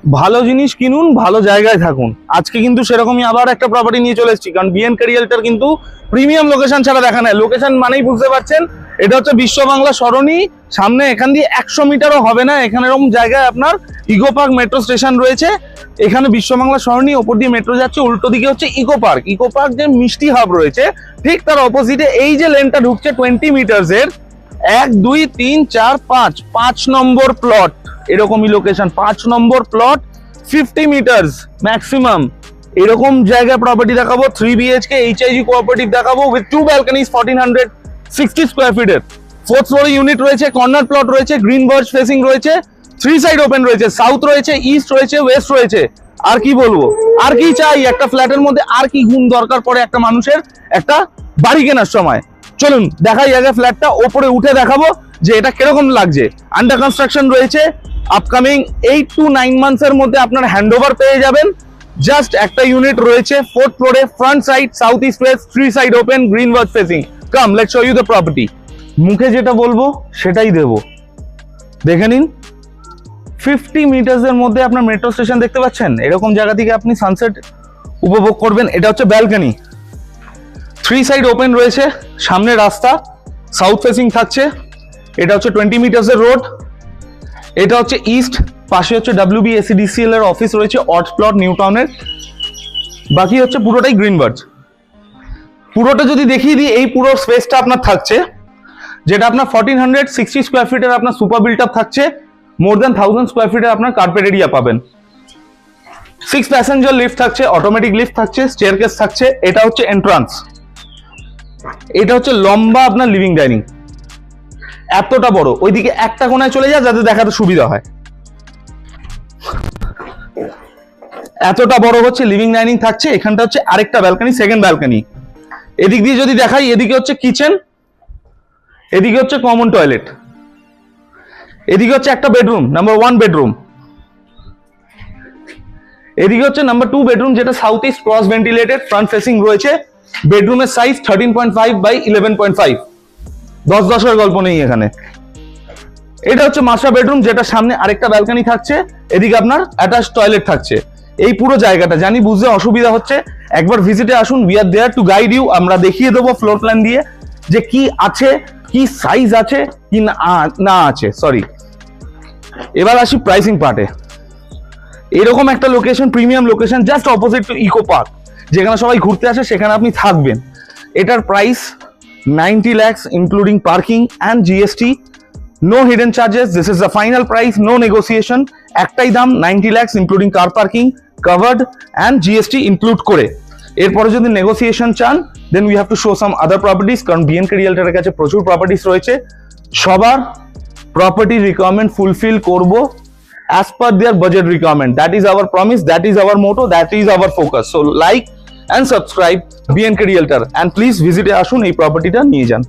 ভালো জিনিস কিনুন, ভালো জায়গায় থাকুন। আজকে কিন্তু সেরকমই আবার একটা প্রপার্টি নিয়ে চলে এসেছি, কারণ বিএনকে রিয়েলটর কিন্তু প্রিমিয়াম লোকেশন ছাড়া দেখা নেয়। লোকেশন মানেই বুঝতে পারছেন, এটা হচ্ছে বিশ্ব বাংলা সরণি। সামনে এখান দিয়ে 100 মিটারও হবে না, এখানে এরকম জায়গায় আপনার ইকো পার্ক মেট্রো স্টেশন রয়েছে। এখানে বিশ্ব বাংলা সরণি, ওপর দিয়ে মেট্রো যাচ্ছে, উল্টো দিকে হচ্ছে ইকো পার্ক। ইকো পার্ক যে মিষ্টি হাব রয়েছে, ঠিক তার অপোজিটে এই যে লেনটা ঢুকছে 20 মিটার্সের, 1 2 3 4 5 নম্বর প্লট। এরকমই লোকেশন, 5 নম্বর প্লট, 50 মিটার্স ম্যাক্সিমাম। এরকম জায়গায় প্রপার্টি দেখাবো, 3 BHK HIG কোঅপারেটিভ দেখাবো উইথ 2 ব্যালকনিজ, 1460 স্কোয়ার ফিটের। 4th ফ্লোরে ইউনিট রয়েছে, কর্নার প্লট রয়েছে, গ্রিন বার্চ ফেসিং রয়েছে, 3 সাইড ওপেন রয়েছে, সাউথ রয়েছে, ইস্ট রয়েছে, ওয়েস্ট রয়েছে। আর কি বলবো, আর কি চাই একটা ফ্ল্যাটের মধ্যে, আর কি গুণ দরকার পড়ে একটা মানুষের একটা বাড়ি কেনার সময়। চলুন দেখাই আগে ফ্ল্যাটটা, ওপরে উঠে দেখাবো যে এটা কিরকম লাগছে। আন্ডার কনস্ট্রাকশন রয়েছে, আপকামিং 8 to 9 মান্থসের মধ্যে আপনার হ্যান্ডওভার পেয়ে যাবেন। জাস্ট একটা ইউনিট রয়েছে 4th ফ্লোরে, front side, south east west, 3 side open, green birch facing. Come let's show you the property. মুখে যেটা বলবো সেটাই দেবো, দেখে নিন। 50 মিটার্সের মধ্যে আপনার মেট্রো স্টেশন দেখতে পাচ্ছেন, এরকম জায়গা থেকে আপনি সানসেট উপভোগ করবেন। এটা হচ্ছে ব্যালকনি, 3 সাইড ওপেন রয়েছে, সামনে রাস্তা, সাউথ ফেসিং থাকছে। এটা হচ্ছে 20 মিটার্সের রোড। এটা হচ্ছে ইস্ট, পাশে হচ্ছে WBSCDCL এর অফিস রয়েছে, অট প্লট নিউ টাউনের। বাকি হচ্ছে পুরোটাই গ্রিন বার্চ। পুরোটা যদি দেখিয়ে দিই, এই পুরো স্পেসটা আপনার থাকছে, যেটা আপনার 1460 স্কোয়ার ফিটের আপনার সুপার বিল্ট আপ থাকছে। মোর দ্যান 1000 স্কোয়ার ফিটের আপনার কার্পেট এরিয়া পাবেন। 6 প্যাসেঞ্জার লিফট থাকছে, অটোমেটিক লিফট থাকছে, স্টেয়ারকেস থাকছে। এটা হচ্ছে এন্ট্রান্স। এটা হচ্ছে লম্বা আপনার লিভিং ডাইনিং, এতটা বড়। ওইদিকে একটা কোনায় চলে যায় যাতে দেখাতে সুবিধা হয়। এতটা বড় হচ্ছে লিভিং ডাইনিং থাকছে। এখানটা হচ্ছে আরেকটা ব্যালকনি, সেকেন্ড ব্যালকনি। এদিক দিয়ে যদি দেখাই, এদিকে হচ্ছে কিচেন, এদিকে হচ্ছে কমন টয়লেট, এদিকে হচ্ছে একটা বেডরুম, নাম্বার 1 বেডরুম। এদিকে হচ্ছে নাম্বার 2 বেডরুম, যেটা south east cross ventilated, front facing রয়েছে। বেডরুমের সাইজ 13.5 বাই 11.5, 10-10 গল্প নেই এখানে। এটা হচ্ছে মাস্টার বেডরুম, যেটা সামনে আরেকটা ব্যালকনি থাকছে, এদিকে আপনার অ্যাটাচ টয়লেট থাকছে। এই পুরো জায়গাটা জানি বুঝতে অসুবিধা হচ্ছে, একবার ভিজিটে আসুন। We are there to guide you. আমরা দেখিয়ে দেবো ফ্লোর প্ল্যান দিয়ে যে কি আছে, কি সাইজ আছে, কি না আছে। সরি, এবার আসি প্রাইসিং পার্টে। এরকম একটা location, premium location, just opposite to Eco Park, যেখানে সবাই ঘুরতে আসে, সেখানে আপনি থাকবেন। এটার price 90 lakhs including parking and GST। No hidden charges, this is the final price, no negotiation. একটাই দাম, 90 lakhs including car parking, covered and GST include করে। এরপরে যদি নেগোসিয়েশন চান, then we have to show some other properties, কারণ বিএনকে রিয়েলটরের কাছে প্রচুর প্রপার্টিজ রয়েছে। সবার প্রপার্টি রিকোয়ারমেন্ট ফুলফিল করব as per their budget requirement. That is our promise, that is our motto, that is our focus. So like and subscribe BNK Realtor and please visit আসুন, এই প্রপার্টিটা নিয়ে যান।